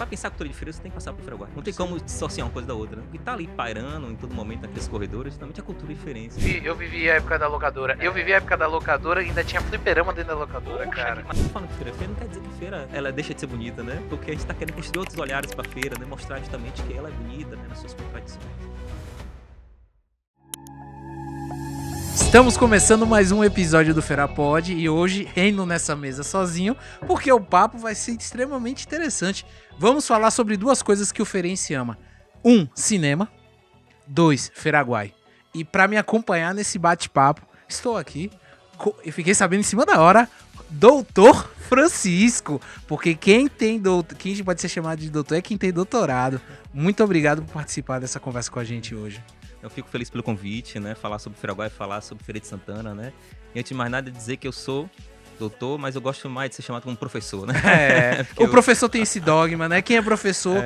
pra pensar a cultura de feira, você tem que passar pro Freguai. Não tem como dissociar uma coisa da outra, né? Porque tá ali pairando em todo momento naqueles corredores, justamente a cultura de diferença. Eu vivi a época da locadora. Eu vivi a época da locadora e ainda tinha fliperama dentro da locadora, cara. Mas falando de feira não quer dizer que feira ela deixa de ser bonita, né? Porque a gente tá querendo construir outros olhares pra feira, né? Mostrar justamente que ela é bonita, né? Nas suas contradições. Estamos começando mais um episódio do Ferapod e hoje reino nessa mesa sozinho porque o papo vai ser extremamente interessante. Vamos falar sobre duas coisas que o Ferense ama. 1. Cinema. 2. Feraguai. E para me acompanhar nesse bate-papo, estou aqui, e fiquei sabendo em cima da hora, Doutor Francisco. Porque quem pode ser chamado de doutor é quem tem doutorado. Muito obrigado por participar dessa conversa com a gente hoje. Eu fico feliz pelo convite, né? Falar sobre Feraguai, falar sobre Feira de Santana, né? E antes de mais nada, dizer que eu sou doutor, mas eu gosto mais de ser chamado como professor, né? O professor tem esse dogma, né? Quem é professor...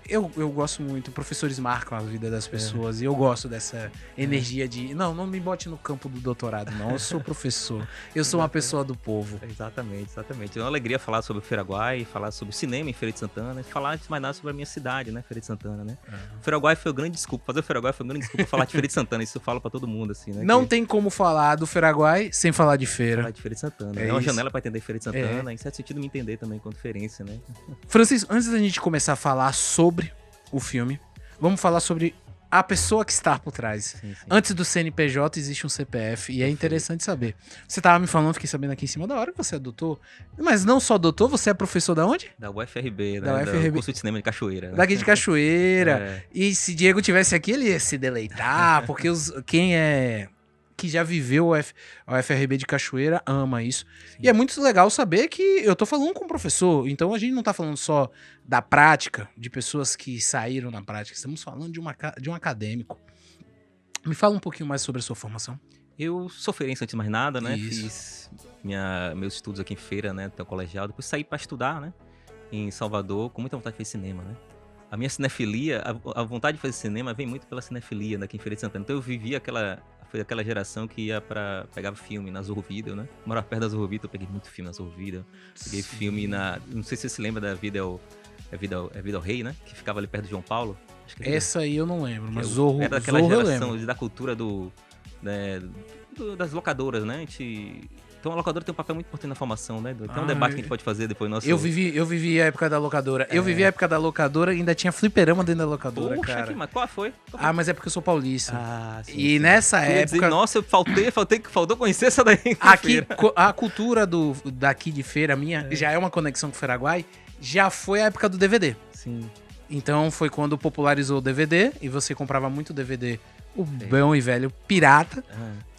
Eu gosto muito. Professores marcam a vida das pessoas e eu gosto dessa energia de... Não me bote no campo do doutorado, não. Eu sou professor. Eu sou uma pessoa do povo. Exatamente. É uma alegria falar sobre o Feraguai, falar sobre o cinema em Feira de Santana e falar antes de mais nada sobre a minha cidade, né? Feira de Santana, né? O Feraguai foi o grande desculpa. Fazer o Feraguai foi o grande desculpa falar de Feira de Santana. Isso eu falo pra todo mundo, assim, né? Não tem como falar do Feraguai sem falar de feira. Falar de Feira de Santana. É uma janela pra entender Feira de Santana, em certo sentido me entender também com diferença, né? Francisco, antes da gente começar a falar sobre o filme, vamos falar sobre a pessoa que está por trás. Sim. Antes do CNPJ existe um CPF e é interessante saber. Você tava me falando, fiquei sabendo aqui em cima da hora que você é doutor, mas não só doutor, você é professor da onde? Da UFRB, né? Da UFRB. Do curso de cinema de Cachoeira. Né? Daqui de Cachoeira. E se Diego tivesse aqui, ele ia se deleitar, porque que já viveu a UFRB de Cachoeira ama isso. Sim. E é muito legal saber que eu tô falando com um professor, então a gente não tá falando só da prática, de pessoas que saíram na prática, estamos falando de um acadêmico. Me fala um pouquinho mais sobre a sua formação. Eu sou feirense antes de mais nada, né? Isso. Fiz meus estudos aqui em Feira, né? Até o colegial, depois saí pra estudar, né? Em Salvador, com muita vontade de fazer cinema, né? A minha cinefilia, a vontade de fazer cinema vem muito pela cinefilia, né? Aqui em Feira de Santana. Então eu vivi foi aquela geração que ia pegar filme na Zorro Video, né? Morava perto da Zorro Video, eu peguei muito filme na Zorro Video. Peguei filme não sei se você se lembra da Vida ao Rei, né? Que ficava ali perto de João Paulo. Acho que essa aí eu não lembro, mas Zorro, era daquela Zorro geração da cultura das locadoras, né? Então a locadora tem um papel muito importante na formação, né? Tem um debate que a gente pode fazer depois. Eu vivi a época da locadora. Eu vivi a época da locadora e ainda tinha fliperama dentro da locadora, cara. Mas qual foi? Mas é porque eu sou paulista. Sim. Nessa época... Dizer, nossa, eu faltou conhecer essa daí. Aqui, a cultura daqui de feira minha já é uma conexão com o Feraguai. Já foi a época do DVD. Sim. Então foi quando popularizou o DVD e você comprava muito DVD, o bom e velho pirata.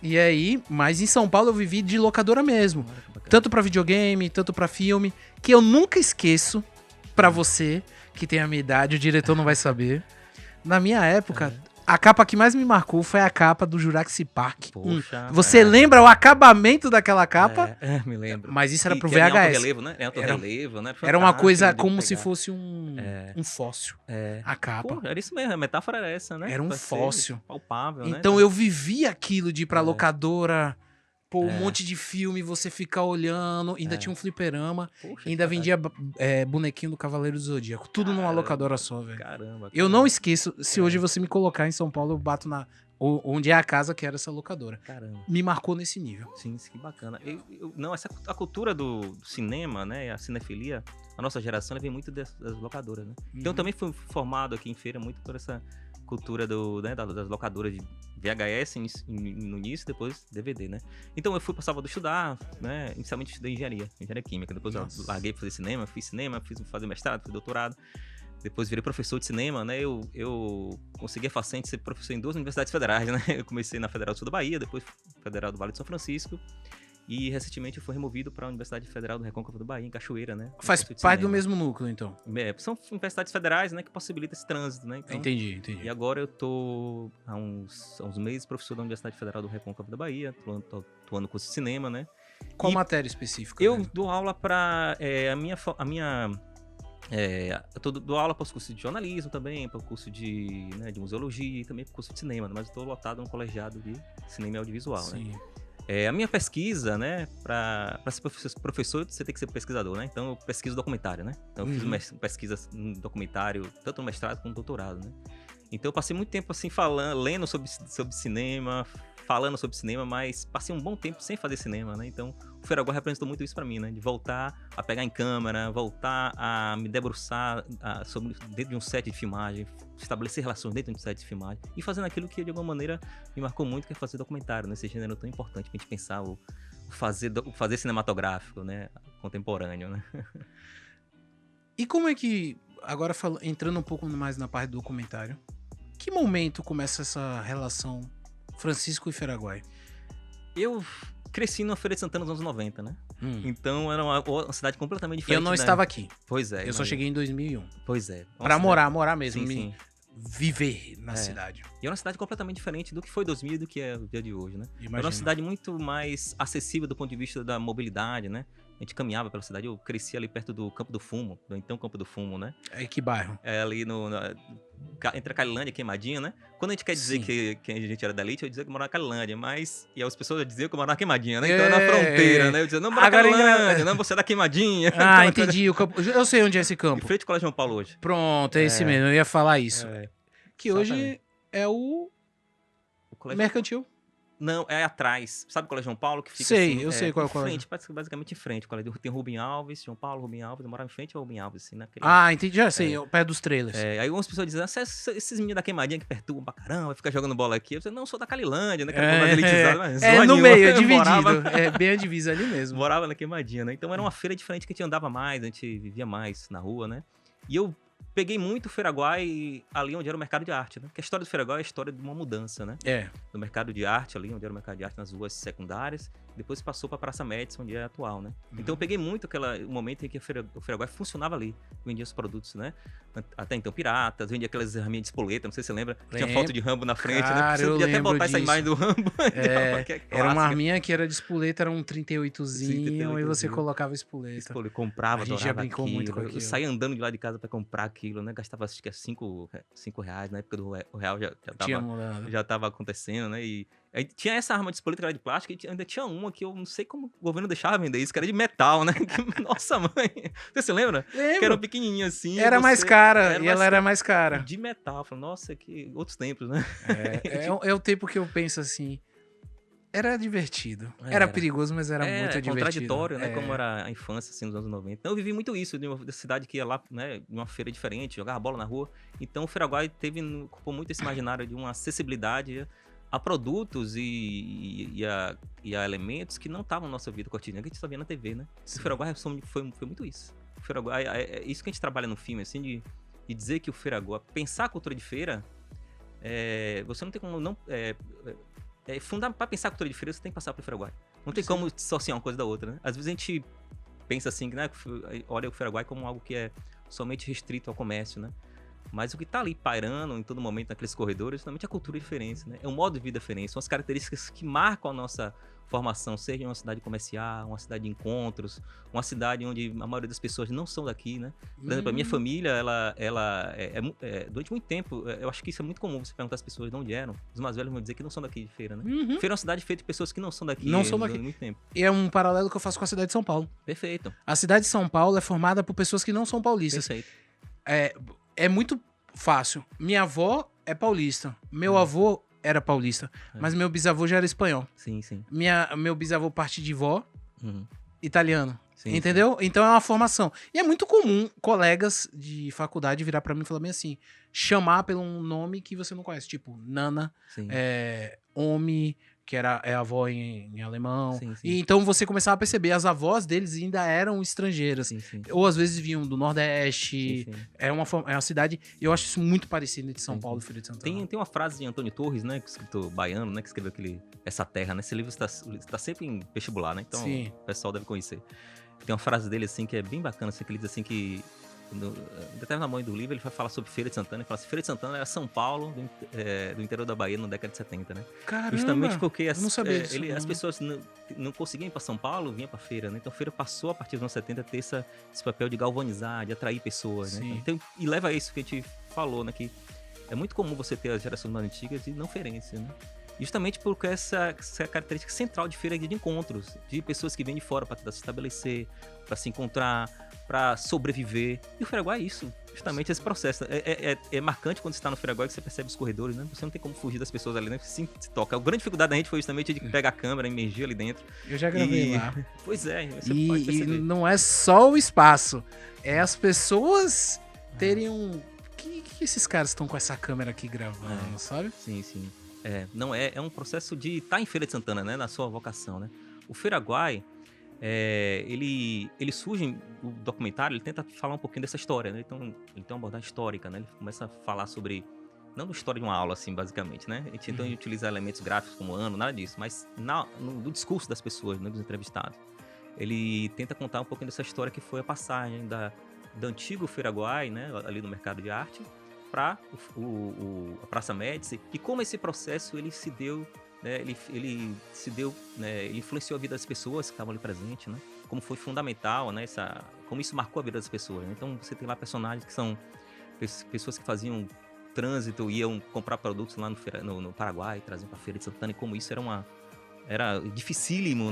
E aí, mas em São Paulo eu vivi de locadora mesmo. Tanto pra videogame, tanto pra filme, que eu nunca esqueço, pra você, que tem a minha idade, o diretor não vai saber. Na minha época, a capa que mais me marcou foi a capa do Jurassic Park. Poxa, você lembra o acabamento daquela capa? Me lembro. Mas isso era pro que VHS. Era relevo, né? Relevo, né? Era uma coisa como se fosse um fóssil. A capa. Pô, era isso mesmo, a metáfora era essa, né? Era um fóssil. Palpável, né? Então eu vivi aquilo de ir pra locadora, um monte de filme, você ficar olhando, ainda tinha um fliperama, ainda vendia bonequinho do Cavaleiro do Zodíaco. Tudo numa locadora só, velho. Caramba. Eu não esqueço, se hoje você me colocar em São Paulo, eu bato onde é a casa que era essa locadora. Caramba. Me marcou nesse nível. Sim, que bacana. A cultura do cinema, né, a cinefilia, a nossa geração, ela vem muito das locadoras, né? Então eu também fui formado aqui em Feira muito por essa cultura das locadoras de VHS no início, depois DVD, né? Então eu fui pra Salvador estudar, né? Inicialmente estudei engenharia química, depois eu larguei pra fazer cinema, fiz fazer mestrado, fiz doutorado. Depois virei professor de cinema, né? Eu consegui a façanha de ser professor em 2 universidades federais, né? Eu comecei na Federal do Sul da Bahia, depois Federal do Vale de São Francisco. E recentemente eu fui removido para a Universidade Federal do Recôncavo do Bahia, em Cachoeira, né? Faz parte do mesmo núcleo, então. São universidades federais, né? Que possibilitam esse trânsito, né? Então, entendi. E agora eu tô há uns meses professor da Universidade Federal do Recôncavo da Bahia, tô atuando no curso de cinema, né? Qual matéria específica? Eu dou aula para eu dou aula para os cursos de jornalismo também, para o curso de museologia e também para o curso de cinema, mas eu estou lotado no colegiado de cinema e audiovisual, Sim. né? A minha pesquisa, né, para ser professor, você tem que ser pesquisador, né? Então eu pesquiso documentário, né? Então eu fiz pesquisa em documentário, tanto no mestrado quanto no doutorado, né? Então eu passei muito tempo assim lendo sobre cinema, falando sobre cinema, mas passei um bom tempo sem fazer cinema, né? Então o Feraguai representou muito isso pra mim, né? De voltar a pegar em câmera, voltar a me debruçar dentro de um set de filmagem, estabelecer relações dentro de um set de filmagem e fazendo aquilo que de alguma maneira me marcou muito, que é fazer documentário, né? Esse gênero tão importante pra gente pensar o fazer cinematográfico, né? Contemporâneo, né? E como é que, agora entrando um pouco mais na parte do documentário, que momento começa essa relação Francisco e Feraguai? Eu cresci na Feira de Santana nos anos 90, né? Então era uma cidade completamente diferente. Eu não estava aqui. Pois é. Eu só cheguei em 2001. Pois é. Pra morar mesmo, sim. Viver na cidade. E é uma cidade completamente diferente do que foi 2000 e do que é o dia de hoje, né? Imagina. Era uma cidade muito mais acessível do ponto de vista da mobilidade, né? A gente caminhava pela cidade, eu cresci ali perto do Campo do Fumo, do então Campo do Fumo, né? É que bairro? É ali entre a Calilândia e Queimadinha, né? Quando a gente quer dizer que a gente era da elite, eu dizia que morava na Calilândia, mas... E as pessoas diziam que eu morava na Queimadinha, né? Então na fronteira, né? Eu dizia, não, mora na Calilândia, não, você é da Queimadinha. Ah, entendi. O campo... Eu sei onde é esse campo. Em frente ao Colégio João Paulo hoje. Pronto, é esse mesmo, eu ia falar isso. Que Exatamente. hoje é o colégio... Mercantil. Não, é atrás. Sabe o Colégio João Paulo? Que fica sei, assim, eu sei qual é o colégio. Basicamente em frente. O colégio tem Rubem Alves, João Paulo, Rubem Alves. Eu morava em frente ao Rubem Alves, assim, naquele... Ah, entendi, já sei, perto dos trailers. Aí algumas pessoas dizem, esses meninos da Queimadinha que perturbam pra caramba, fica jogando bola aqui. Eu disse, não, sou da Calilândia, né? Que era mais elitizado, mas no meio, é dividido. Morava... É bem a divisa ali mesmo. Morava na Queimadinha, né? Então era uma feira diferente que a gente andava mais, a gente vivia mais na rua, né? E eu peguei muito o Feraguai ali onde era o mercado de arte, né? Porque a história do Feraguai é a história de uma mudança, né? Do mercado de arte ali, onde era o mercado de arte nas ruas secundárias, depois passou para a Praça Médici, onde é atual, né? Então eu peguei muito o momento em que o Feraguai funcionava ali, vendia os produtos, né? Até então piratas, vendia aquelas arminhas de espoleta, não sei se você lembra, tinha foto de Rambo na frente, cara, né? Você podia até botar disso. essa imagem do Rambo. Era uma arminha que era de espoleta, era um 38zinho, e você colocava espoleta. Comprava, a gente já brincou muito com aquilo. Eu saía andando de lá de casa para comprar aquilo, né? Gastava acho que é 5 reais, na época do real já tava acontecendo, né? E aí tinha essa arma de espoleta que era de plástico e ainda tinha uma que eu não sei como o governo deixava vender isso, que era de metal, né? Nossa, mãe! Você se lembra? Lembro. Que era pequenininha assim. Era mais cara, ela era mais cara. De metal. Eu falei, nossa, que outros tempos, né? É o tempo que eu penso assim... Era divertido. Era perigoso, mas era muito divertido. Contraditório, né? Como era a infância, assim, nos anos 90. Então eu vivi muito isso, de uma cidade que ia lá, né? Numa feira diferente, jogava bola na rua. Então o Feraguai ocupou muito esse imaginário de uma acessibilidade a produtos e a elementos que não estavam na nossa vida cotidiana, que a gente só via na TV, né? Sim. O Feraguai foi muito isso. O Feraguai, é isso que a gente trabalha no filme, assim, de dizer que o Feraguai, pensar a cultura de feira, você não tem como não... Para pensar a cultura de feira, você tem que passar pelo Feraguai. Não tem como dissociar uma coisa da outra, né? Às vezes a gente pensa assim, né? Olha o Feraguai como algo que é somente restrito ao comércio, né? Mas o que tá ali pairando em todo momento naqueles corredores é justamente a cultura diferente, né? É um modo de vida diferente, são as características que marcam a nossa formação, seja em uma cidade comercial, uma cidade de encontros, uma cidade onde a maioria das pessoas não são daqui, né? Por exemplo, a minha família, ela durante muito tempo, eu acho que isso é muito comum, você perguntar às pessoas de onde eram, os mais velhos vão dizer que não são daqui de Feira, né? Feira é uma cidade feita de pessoas que não são daqui. Não são daqui. Muito tempo. E é um paralelo que eu faço com a cidade de São Paulo. Perfeito. A cidade de São Paulo é formada por pessoas que não são paulistas. Perfeito. É muito fácil. Minha avó é paulista. Meu avô era paulista. Mas meu bisavô já era espanhol. Sim, sim. Meu bisavô parte de vó, italiano. Sim, entendeu? Sim. Então é uma formação. E é muito comum colegas de faculdade virar pra mim e falar bem assim, chamar pelo um nome que você não conhece. Tipo, Nana, Omi, que é avó em alemão. Sim, sim. E então você começava a perceber, as avós deles ainda eram estrangeiras. Sim, sim. Ou às vezes vinham do Nordeste. Sim, sim. É uma cidade... Eu acho isso muito parecido entre São Paulo e Feira de Santana. Tem uma frase de Antônio Torres, né? Escritor baiano, né? Que escreveu Essa Terra, né? Esse livro está sempre em vestibular, né? Então o pessoal deve conhecer. Tem uma frase dele, assim, que é bem bacana, assim, que ele diz assim que... Em determinado momento do livro, ele vai falar sobre Feira de Santana. Ele fala assim, Feira de Santana era São Paulo do interior da Bahia na década de 70, né? Caramba! Justamente porque eu não sabia disso, as pessoas não conseguiam ir para São Paulo, vinham para Feira, né? Então a Feira passou, a partir dos anos 70, a ter esse papel de galvanizar, de atrair pessoas, né? Então, e leva a isso que a gente falou, né? Que é muito comum você ter as gerações mais antigas e não feirenses, né? Justamente porque essa característica central de feira de encontros, de pessoas que vêm de fora para tentar se estabelecer, para se encontrar, para sobreviver. E o Feiraguai é isso, justamente esse processo. É marcante quando você está no Feiraguai que você percebe os corredores, né? Você não tem como fugir das pessoas ali, né? Você se toca. A grande dificuldade da gente foi justamente de pegar a câmera, imergir ali dentro. Eu já gravei lá. Pois é, você E, pode perceber. e não é só o espaço, é as pessoas terem um... que esses caras estão com essa câmera aqui gravando, sabe? Sim, sim. Não, é um processo de estar em Feira de Santana, né? Na sua vocação, né? O Feiraguai, ele surge, o documentário, ele tenta falar um pouquinho dessa história, né? Então, ele tem uma abordagem histórica, né? Ele começa a falar sobre, não da história de uma aula, assim, basicamente, né? Então, ele utiliza elementos gráficos como ano, nada disso, mas no discurso das pessoas, né? Dos entrevistados. Ele tenta contar um pouquinho dessa história que foi a passagem do antigo Feiraguai, né? Ali no mercado de arte, para a Praça Médici, e como esse processo ele se deu, né, ele influenciou a vida das pessoas que estavam ali presentes, né, como foi fundamental, né, como isso marcou a vida das pessoas, né? Então você tem lá personagens que são pessoas que faziam trânsito, iam comprar produtos lá no Paraguai, traziam para a Feira de Santana, e como isso era dificílimo,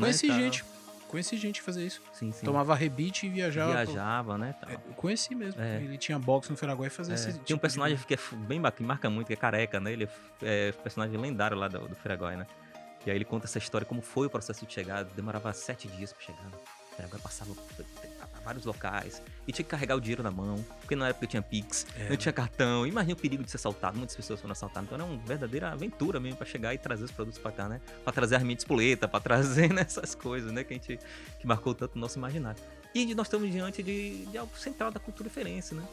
Conheci gente que fazia isso. Sim, sim. Tomava rebite e viajava. Né? Tal. Conheci mesmo. Ele tinha boxe no Feiraguai e fazia esse tipo. Tem um personagem que é bem bacana, que marca muito, que é careca, né? Ele é personagem lendário lá do Feiraguai, né? E aí ele conta essa história, como foi o processo de chegada. Demorava 7 dias pra chegar. O Feiraguai passava a vários locais e tinha que carregar o dinheiro na mão, porque na época tinha Pix, não tinha cartão. Imagina o perigo de ser assaltado. Muitas pessoas foram assaltadas. Então era uma verdadeira aventura mesmo pra chegar e trazer os produtos pra cá, né? Pra trazer a minha de espoleta, pra trazer essas coisas, né? Que marcou tanto o nosso imaginário. E nós estamos diante de algo central da cultura feirense, né?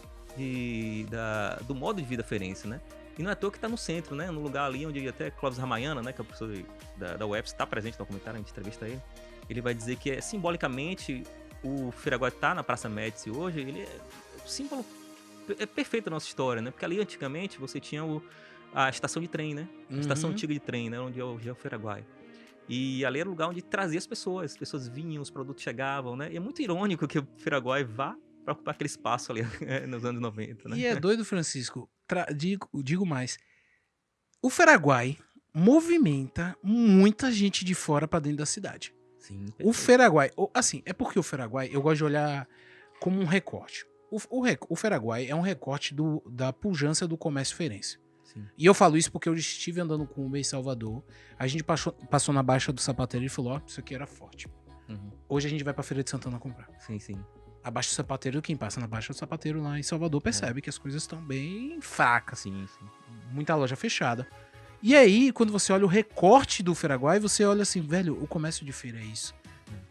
Do modo de vida feirense, né? E não é à toa que está no centro, né? No lugar ali onde até Clóvis Ramayana, né? Que é o professor da UEPS, está presente no documentário, a gente entrevista ele. Ele vai dizer que simbolicamente o Feiraguai tá na Praça Médici hoje, ele é o símbolo perfeito da nossa história, né? Porque ali antigamente você tinha a estação de trem, né? A estação antiga de trem, né? Onde hoje é o Feiraguai. E ali era o lugar onde trazia as pessoas vinham, os produtos chegavam, né? E é muito irônico que o Feiraguai vá para ocupar aquele espaço ali nos anos 90, né? E é doido, Francisco, digo mais, o Feiraguai movimenta muita gente de fora para dentro da cidade. Sim, o Feiraguai, assim, é porque o Feiraguai eu gosto de olhar como um recorte. O Feiraguai é um recorte da pujança do comércio feirense. Sim. E eu falo isso porque eu estive andando com o Uber em Salvador, a gente passou na Baixa do Sapateiro e falou, isso aqui era forte. Hoje a gente vai pra Feira de Santana comprar. Sim, sim. A Baixa do Sapateiro, quem passa na Baixa do Sapateiro lá em Salvador percebe que as coisas estão bem fracas. Sim, sim. Muita loja fechada. E aí, quando você olha o recorte do Feiraguai, você olha assim, velho, o comércio de feira é isso.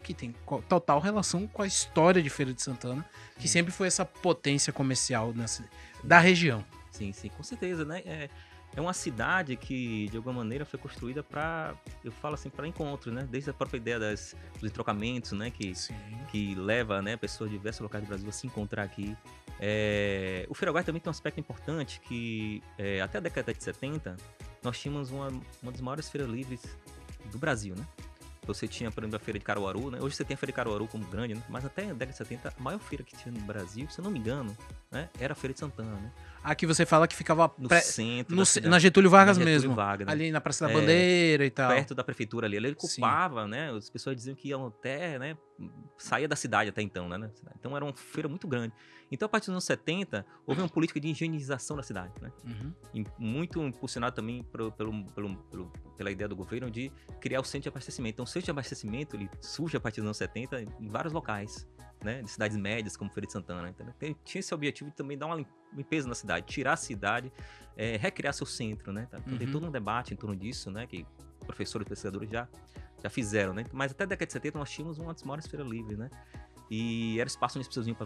Que tem total relação com a história de Feira de Santana, que sempre foi essa potência comercial da região. Sim, sim, com certeza, né? É uma cidade que, de alguma maneira, foi construída para encontros, né? Desde a própria ideia dos entrocamentos, né? Que leva, né, pessoas de diversos locais do Brasil a se encontrar aqui. O Feiraguai também tem um aspecto importante que, até a década de 70, nós tínhamos uma das maiores feiras livres do Brasil, né? Você tinha, por exemplo, a Feira de Caruaru, né? Hoje você tem a Feira de Caruaru como grande, né? Mas até a década de 70, a maior feira que tinha no Brasil, se eu não me engano, né? Era a Feira de Santana, né? Aqui você fala que ficava no centro na Getúlio Vargas na Getúlio mesmo. Vargas, né? Ali na Praça da Bandeira e tal. Perto da prefeitura ali. Ele ocupava, né? As pessoas diziam que iam até, né? Saía da cidade até então, né? Então era uma feira muito grande. Então, a partir dos anos 70, houve uma política de higienização da cidade, né? E muito impulsionado também pela ideia do governo de criar o centro de abastecimento. Então, o centro de abastecimento, ele surge a partir dos anos 70 em vários locais, né? De cidades médias, como Feira de Santana. Então, tinha esse objetivo de também dar uma limpeza na cidade, tirar a cidade, recriar seu centro, né? Então, tem todo um debate em torno disso, né? Que professores e pesquisadores já fizeram, né? Mas até a década de 70 nós tínhamos uma das maiores feiras livres, né? E era espaço onde as pessoas vinham para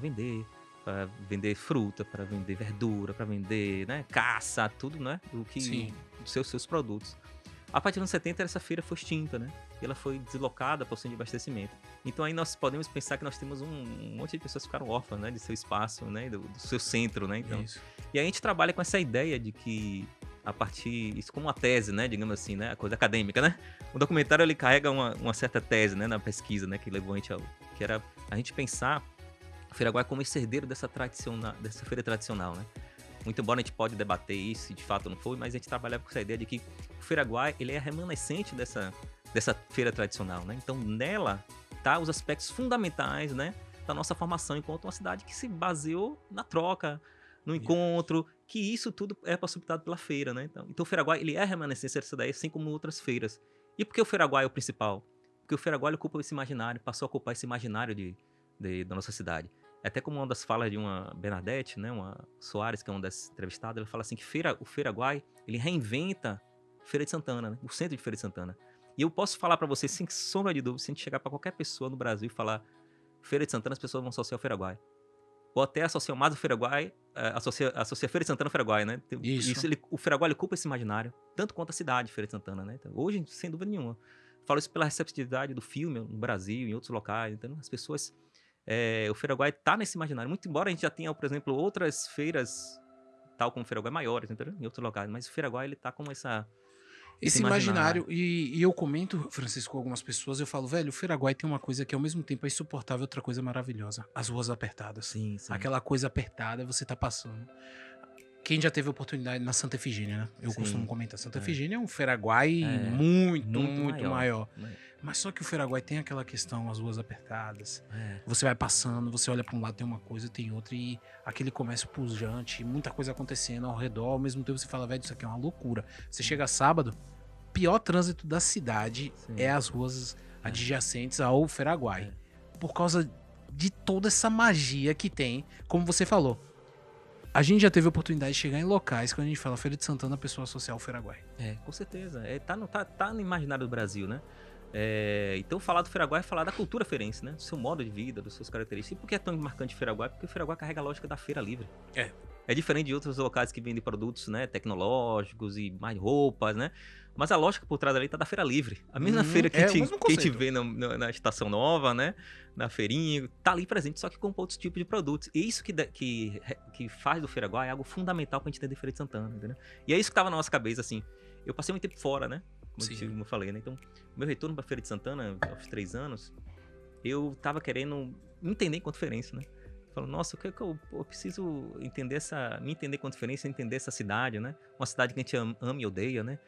vender fruta, para vender verdura, para vender, né, caça, tudo, né, dos seus produtos. A partir dos anos 70, essa feira foi extinta, né, e ela foi deslocada para o centro de abastecimento. Então aí nós podemos pensar que nós temos um monte de pessoas que ficaram órfãs, né, de seu espaço, né, do seu centro, né, então. Isso. E aí a gente trabalha com essa ideia de que isso como uma tese, né, digamos assim, né, a coisa acadêmica, né. O documentário ele carrega uma certa tese, né, na pesquisa, né, que levou a gente que era a gente pensar o Feiraguai como esse herdeiro dessa feira tradicional, né? Muito embora a gente pode debater isso, se de fato não foi, mas a gente trabalhava com essa ideia de que o Feiraguai, ele é remanescente dessa feira tradicional, né? Então, nela, tá os aspectos fundamentais, né, da nossa formação enquanto uma cidade que se baseou na troca, no encontro, que isso tudo é possibilitado pela feira, né? Então o Feiraguai, ele é a remanescência dessa daí, assim como outras feiras. E por que o Feiraguai é o principal? Porque o Feiraguai ocupa esse imaginário, passou a ocupar esse imaginário da nossa cidade. Até como uma das falas de uma Bernadette, né, uma Soares, que é uma das entrevistadas, ela fala assim que o Feiraguai, ele reinventa Feira de Santana, né, o centro de Feira de Santana. E eu posso falar para vocês, sem sombra de dúvida, se a gente chegar para qualquer pessoa no Brasil e falar Feira de Santana, as pessoas vão associar o Feiraguai. Ou até associam mais o Feiraguai, associa Feira de Santana ao Feiraguai, né? O Feiraguai, ele ocupa esse imaginário, tanto quanto a cidade, Feira de Santana, né? Então, hoje, sem dúvida nenhuma. Falo isso pela receptividade do filme no Brasil, em outros locais. Então, as pessoas... o Feiraguai tá nesse imaginário. Muito embora a gente já tenha, por exemplo, outras feiras, tal como o Feiraguai, maiores, entendeu? Em outros locais. Mas o Feiraguai, ele tá com esse imaginário. E eu comento, Francisco, com algumas pessoas, eu falo, velho, o Feiraguai tem uma coisa que ao mesmo tempo é insuportável, outra coisa maravilhosa. As ruas apertadas. Sim. Aquela coisa apertada, você tá passando. Quem já teve oportunidade na Santa Efigênia, né? Eu costumo comentar. Santa Efigênia é um Feiraguai muito maior. Mas só que o Feiraguai tem aquela questão, as ruas apertadas. Você vai passando, você olha pra um lado, tem uma coisa, tem outra. E aquele comércio pujante, muita coisa acontecendo ao redor. Ao mesmo tempo você fala, velho, isso aqui é uma loucura. Você chega sábado, pior trânsito da cidade é as ruas adjacentes ao Feiraguai. Por causa de toda essa magia que tem, como você falou. A gente já teve a oportunidade de chegar em locais, quando a gente fala Feira de Santana, a pessoa associar o Feiraguai. Com certeza. Tá no imaginário do Brasil, né? Então falar do Feiraguai é falar da cultura feirense, né? Do seu modo de vida, das suas características. E por que é tão marcante o Feiraguai? Porque o Feiraguai carrega a lógica da feira livre. É diferente de outros locais que vendem produtos, né, tecnológicos e mais roupas, né? Mas a lógica por trás dali tá da feira livre. A mesma feira que a gente vê na Estação Nova, né? Na feirinha, tá ali presente, só que com outros tipos de produtos. E isso que faz do Feiraguai é algo fundamental pra gente entender Feira de Santana, entendeu? E é isso que tava na nossa cabeça, assim. Eu passei muito tempo fora, né? Como eu falei, né? Então, meu retorno pra Feira de Santana, aos 3 anos, eu tava querendo me entender enquanto feirense, né? Falando, nossa, o que é que eu preciso me entender com diferença, entender essa cidade, né? Uma cidade que a gente ama e odeia, né?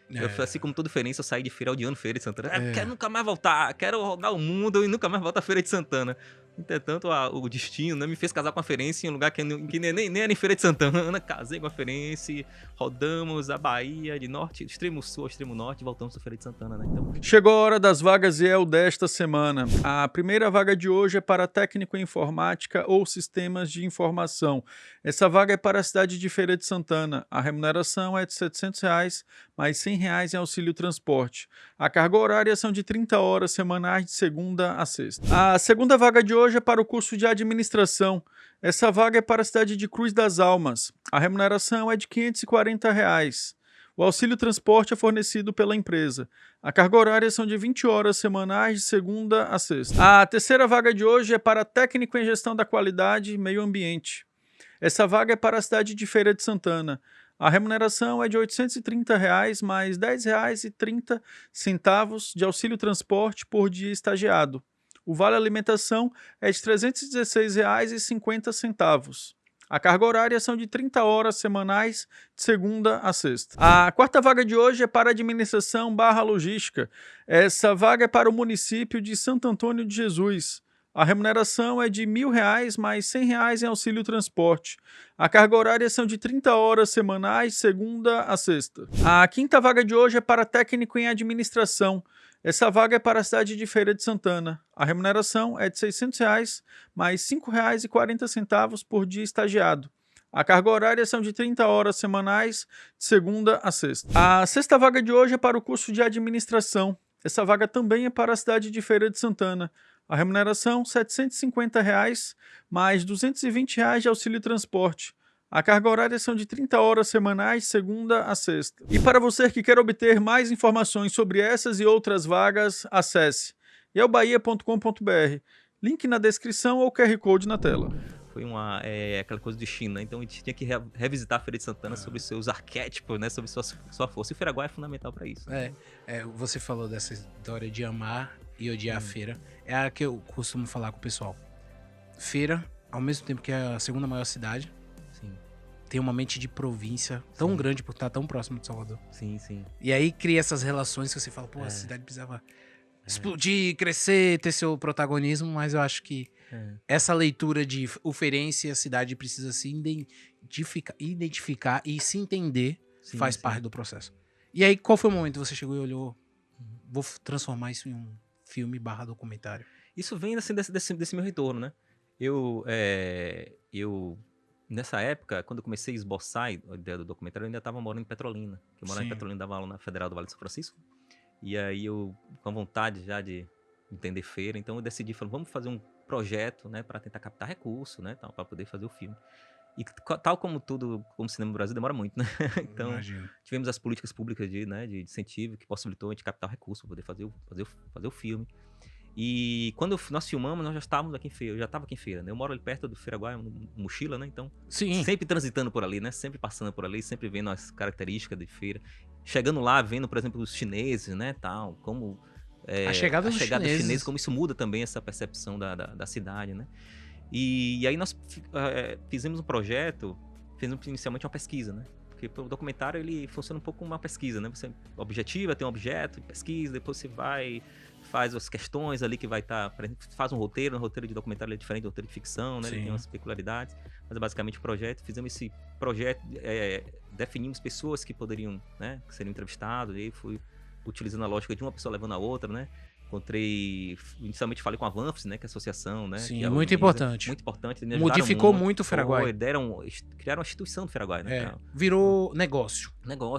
Assim como todo feirense, eu saí de feira odiando Feira de Santana. Quero nunca mais voltar, quero rodar o mundo e nunca mais voltar a Feira de Santana. Entretanto, o destino, né, me fez casar com a feirense em um lugar que nem era em Feira de Santana. Casei com a feirense, rodamos a Bahia de norte, extremo sul ao extremo norte e voltamos para Feira de Santana, né? Então... Chegou a hora das vagas EL desta semana. A primeira vaga de hoje é para técnico em informática ou sistemas de informação. Essa vaga é para a cidade de Feira de Santana. A remuneração é de R$ 700, mais R$ 100 em auxílio transporte. A carga horária são de 30 horas semanais de segunda a sexta. A segunda vaga de hoje é para o curso de administração. Essa vaga é para a cidade de Cruz das Almas. A remuneração é de R$ 540. O auxílio transporte é fornecido pela empresa. A carga horária são de 20 horas semanais de segunda a sexta. A terceira vaga de hoje é para técnico em gestão da qualidade e meio ambiente. Essa vaga é para a cidade de Feira de Santana. A remuneração é de R$ 830, mais R$ 10,30 de auxílio transporte por dia estagiado. O vale alimentação é de R$ 316,50. A carga horária são de 30 horas semanais, de segunda a sexta. A quarta vaga de hoje é para administração / logística. Essa vaga é para o município de Santo Antônio de Jesus. A remuneração é de R$ 1.000, mais R$ 100 em auxílio transporte. A carga horária são de 30 horas semanais, de segunda a sexta. A quinta vaga de hoje é para técnico em administração. Essa vaga é para a cidade de Feira de Santana. A remuneração é de R$ 600, mais R$ 5,40 por dia estagiado. A carga horária são de 30 horas semanais, de segunda a sexta. A sexta vaga de hoje é para o curso de administração. Essa vaga também é para a cidade de Feira de Santana. A remuneração R$ 750, mais R$ 220 de auxílio transporte. A carga horária são de 30 horas semanais, de segunda a sexta. E para você que quer obter mais informações sobre essas e outras vagas, acesse yelbahia.com.br. Link na descrição ou QR Code na tela. Foi aquela coisa de China, então a gente tinha que revisitar a Feira de Santana sobre seus arquétipos, né, sobre sua força. E o Feiraguai é fundamental para isso. Você falou dessa história de amar e odiar a feira. É a que eu costumo falar com o pessoal. Feira, ao mesmo tempo que é a segunda maior cidade, tem uma mente de província tão Sim. grande por estar tão próximo de Salvador. Sim, sim. E aí cria essas relações que você fala, pô, a cidade precisava explodir, crescer, ter seu protagonismo, mas eu acho que essa leitura de oferência e a cidade precisa se identificar e se entender Sim, faz sim. parte do processo. E aí, qual foi o momento que você chegou e olhou, vou transformar isso em um filme / documentário? Isso vem assim, desse meu retorno, né? Eu, nessa época, quando eu comecei a esboçar a ideia do documentário, eu ainda estava morando em Petrolina. Eu morava em Sim. Petrolina, dava aula na Federal do Vale de São Francisco. E aí eu, com vontade já de entender feira, então eu decidi, falei, vamos fazer um projeto, né, para tentar captar recurso, né, para poder fazer o filme. E tal como tudo, como o cinema no Brasil, demora muito, né? Então, Imagino. tivemos as políticas públicas de incentivo que possibilitou a gente captar o recurso para poder fazer o filme. E quando nós filmamos, nós já estávamos aqui em Feira, eu já estava aqui em Feira, né? Eu moro ali perto do Feiraguai, Mochila, né? Então, Sim. sempre transitando por ali, né? Sempre passando por ali, sempre vendo as características de feira. Chegando lá, vendo, por exemplo, os chineses, né? Tal, como... A chegada dos chineses. Como isso muda também essa percepção da cidade, né? E aí nós fizemos um projeto, fizemos inicialmente uma pesquisa, né? Porque o documentário, ele funciona um pouco como uma pesquisa, né? Você objetiva, tem um objeto, pesquisa, depois você vai, faz as questões ali que vai estar... faz um roteiro de documentário é diferente do roteiro de ficção, né? Sim. Ele tem umas peculiaridades, mas é basicamente o projeto. Fizemos esse projeto, definimos pessoas que poderiam, né? Que seriam entrevistados, e aí fui utilizando a lógica de uma pessoa levando a outra, né? Inicialmente falei com a Vanfs, né, que é a associação, né? Sim, que muito organiza, importante. Muito importante. Me ajudaram Modificou muito o Feiraguai. Criaram uma instituição do Feiraguai, né? Virou negócio.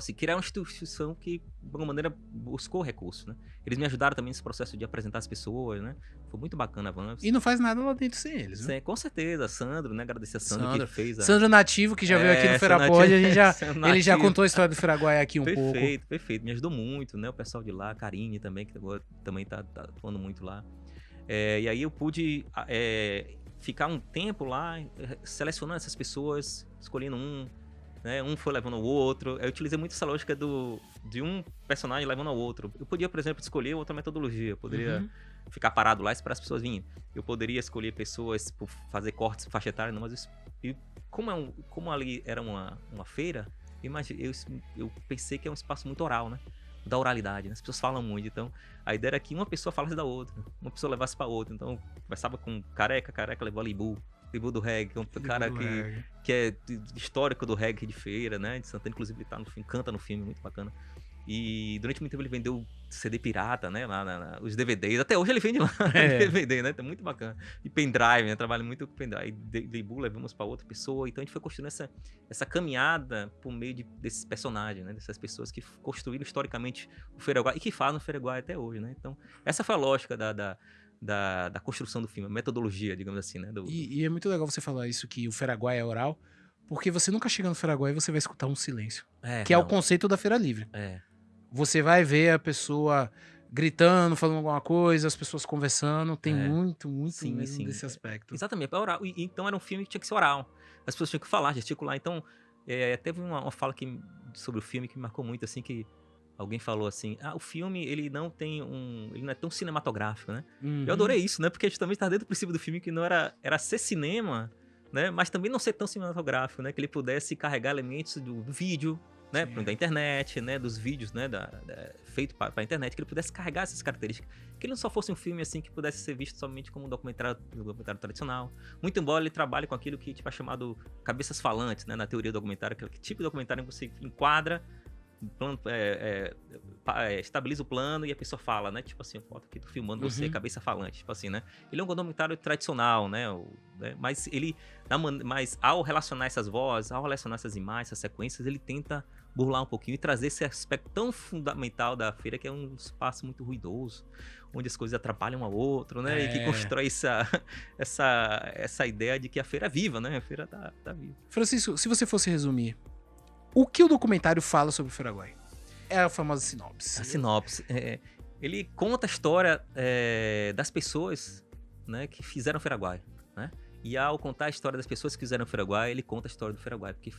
E criaram uma instituição que, de alguma maneira, buscou recursos, né? Eles me ajudaram também nesse processo de apresentar as pessoas, né? Foi muito bacana a Vanfs. E não faz nada lá dentro sem eles, né? Com certeza, Sandro, né? Agradecer a Sandro que fez a... Sandro Nativo, que já veio aqui no Feirapod, ele já contou a história do Feiraguai aqui um pouco. Perfeito. Me ajudou muito, né? O pessoal de lá, a Karine também, que agora também tá atuando muito lá. E aí eu pude ficar um tempo lá, selecionando essas pessoas, escolhendo um, né? Um foi levando o outro. Eu utilizei muito essa lógica de um personagem levando ao outro. Eu podia, por exemplo, escolher outra metodologia. Eu poderia ficar parado lá e esperar as pessoas virem. Eu poderia escolher pessoas por fazer cortes faixa etária, não, mas como ali era uma feira, eu pensei que é um espaço muito oral, né? Da oralidade, né? As pessoas falam muito, então a ideia era que uma pessoa falasse da outra, uma pessoa levasse pra outra. Então conversava com Careca levou a Libu do reggae, que é um cara que é histórico do reggae de feira, né? De Santana, inclusive ele tá no filme, canta no filme, muito bacana. E durante muito tempo ele vendeu CD pirata, né? Lá os DVDs. Até hoje ele vende lá DVD, né? Tá muito bacana. E pendrive, né? Trabalha muito com pendrive. Libu levamos pra outra pessoa. Então a gente foi construindo essa caminhada por meio desses personagens, né? Dessas pessoas que construíram historicamente o Feiraguai e que fazem o Feiraguai até hoje, né? Então essa foi a lógica da construção do filme, a metodologia, digamos assim, né? E é muito legal você falar isso, que o Feiraguai é oral, porque você nunca chega no Feiraguai e você vai escutar um silêncio. Que é o conceito da Feira Livre. Você vai ver a pessoa gritando, falando alguma coisa, as pessoas conversando. Tem muito sim, mesmo desse aspecto. Exatamente, é oral. Então era um filme que tinha que ser oral. As pessoas tinham que falar, gesticular. Então, teve uma fala sobre o filme que me marcou muito, assim, que alguém falou assim, o filme, ele não é tão cinematográfico, né? Eu adorei isso, né? Porque justamente estava dentro do princípio do filme que não era ser cinema, né? Mas também não ser tão cinematográfico, né? Que ele pudesse carregar elementos do vídeo, né, da internet, né, dos vídeos, né, feito para a internet, que ele pudesse carregar essas características, que ele não só fosse um filme assim que pudesse ser visto somente como um documentário tradicional, muito embora ele trabalhe com aquilo que tipo, é chamado cabeças falantes, né, na teoria do documentário, que tipo de documentário você enquadra, estabiliza o plano e a pessoa fala, né, tipo assim, foto aqui, tô filmando você, cabeça falante, tipo assim, né, ele é um documentário tradicional, né, mas ao relacionar essas vozes, ao relacionar essas imagens, essas sequências, ele tenta burlar um pouquinho e trazer esse aspecto tão fundamental da feira, que é um espaço muito ruidoso, onde as coisas atrapalham um ao outro, né? E que constrói essa ideia de que a feira é viva, né? A feira tá viva. Francisco, se você fosse resumir, o que o documentário fala sobre o Feiraguai? É a famosa sinopse. A sinopse. Ele conta a história das pessoas, né, que fizeram o Feiraguai, né? E ao contar a história das pessoas que fizeram o Feiraguai, ele conta a história do Feiraguai, porque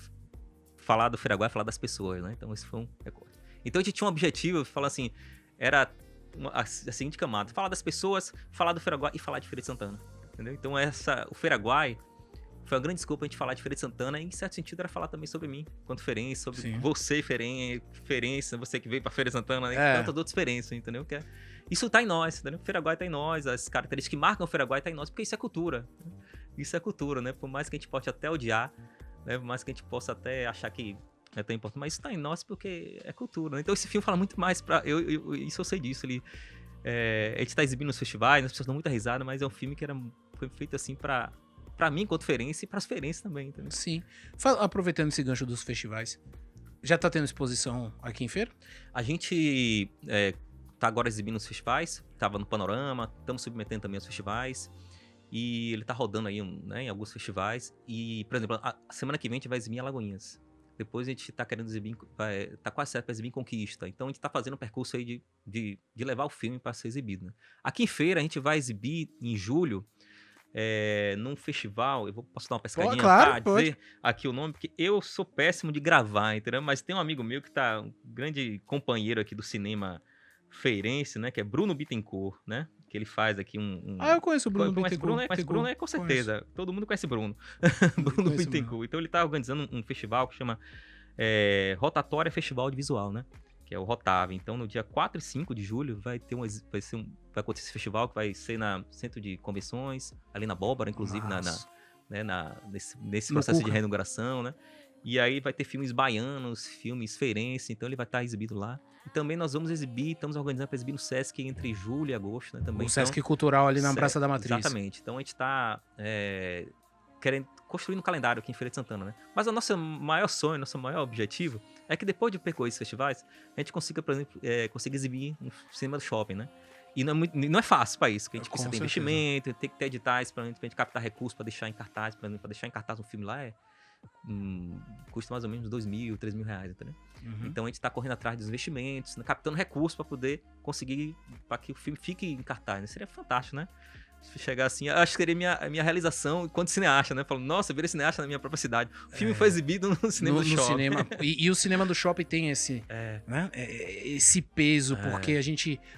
falar do Feiraguai é falar das pessoas, né? Então esse foi um recorte. Então a gente tinha um objetivo, falar assim, era a seguinte camada, falar das pessoas, falar do Feiraguai e falar de Feira de Santana, entendeu? Então o Feiraguai, foi uma grande desculpa a gente falar de Feira de Santana, e em certo sentido era falar também sobre mim, quanto Feirense, sobre Sim. você, Feirense, você que veio pra Feira de Santana, né? É. Tantas outras Feirenses, entendeu? Isso tá em nós, entendeu? Feiraguai tá em nós, as características que marcam o Feiraguai tá em nós, porque isso é cultura. Isso é cultura, né? Por mais que a gente possa até odiar, né? Por mais que a gente possa até achar que é tão importante, mas isso tá em nós porque é cultura, né? Então esse filme fala muito mais pra... Isso eu sei disso, a gente tá exibindo nos festivais, as pessoas dão muita risada, mas é um filme que foi feito assim pra mim, enquanto feirense, e pras feirenses também, entendeu? Sim. Aproveitando esse gancho dos festivais, já tá tendo exposição aqui em feira? A gente tá agora exibindo nos festivais, tava no Panorama, estamos submetendo também aos festivais, e ele tá rodando aí né, em alguns festivais, e, por exemplo, a semana que vem a gente vai exibir em Alagoinhas. Depois a gente tá querendo exibir, tá quase certo pra exibir em Conquista. Então a gente tá fazendo um percurso aí de levar o filme para ser exibido, né? Aqui em feira a gente vai exibir em julho, num festival, posso dar uma pescadinha Claro, pra dizer aqui o nome, porque eu sou péssimo de gravar, entendeu? Mas tem um amigo meu que tá, um grande companheiro aqui do cinema feirense, né? Que é Bruno Bittencourt, né? Que ele faz aqui Eu conheço o Bruno Conhece Bittencourt. Bruno com certeza. Todo mundo conhece Bruno. Bruno Conheço Bittencourt. Então ele tá organizando um festival que chama Rotatória Festival de Visual, né? Que é o Rotave. Então no dia 4 e 5 de julho vai acontecer esse festival que vai ser na Centro de Convenções, ali na Bóbara, inclusive, nesse processo de reinauguração, né? E aí vai ter filmes baianos, filmes feirenses, então ele vai estar exibido lá. E também nós vamos estamos organizando para exibir no Sesc entre julho e agosto, né? Também. O Sesc Cultural ali na Praça da Matriz. Exatamente. Então a gente está construindo um calendário aqui em Feira de Santana, né? Mas o nosso maior sonho, nosso maior objetivo é que depois de percorrer esses festivais, a gente consiga, por exemplo, conseguir exibir no cinema do shopping, né? E não é fácil para isso, porque a gente precisa ter investimento, tem que ter editais para a gente captar recursos para deixar em cartaz, por exemplo, para deixar em cartaz um filme lá custa mais ou menos R$2.000, R$3.000, entendeu? Uhum. Então a gente tá correndo atrás dos investimentos, né, captando recursos para poder conseguir, para que o filme fique em cartaz, né? Seria fantástico, né? Se chegar assim, acho que seria a minha realização enquanto cineasta, né? Falando, nossa, eu virei cineasta na minha própria cidade. O filme foi exibido no cinema do shopping. Cinema, e o cinema do shopping tem esse, né? Esse peso, porque